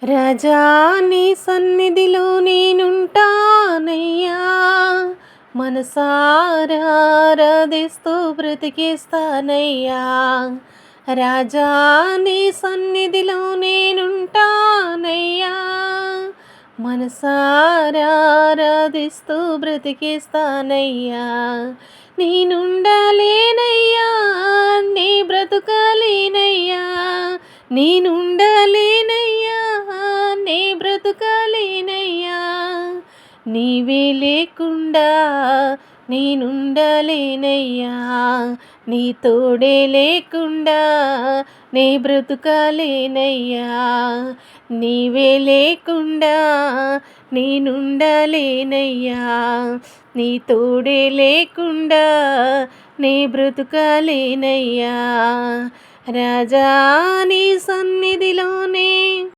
రాజా నీ సన్నిధిలో నేనుంటానయ్యా, మనసారా ఆరాధిస్తూ బ్రతికేస్తానయ్యా. రాజా నీ సన్నిధిలో నేనుంటానయ్యా, మనసారా ఆరాధిస్తూ బ్రతికేస్తానయ్యా. నేనుండలేనయ్యా, నీ బ్రతుకలేనయ్యా, నేనుండలేనయ్యా, నీ బ్రతుకలేనయ్యా. నీవే లేకుండా నేనుండలేనయ్యా, నీ తోడే లేకుండా నీ బ్రతుకలేనయ్యా. నీవే లేకుండా నేనుండలేనయ్యా, నీ తోడే లేకుండా నీ బ్రతుకలేనయ్యా. రాజా నీ సన్నిధిలోనే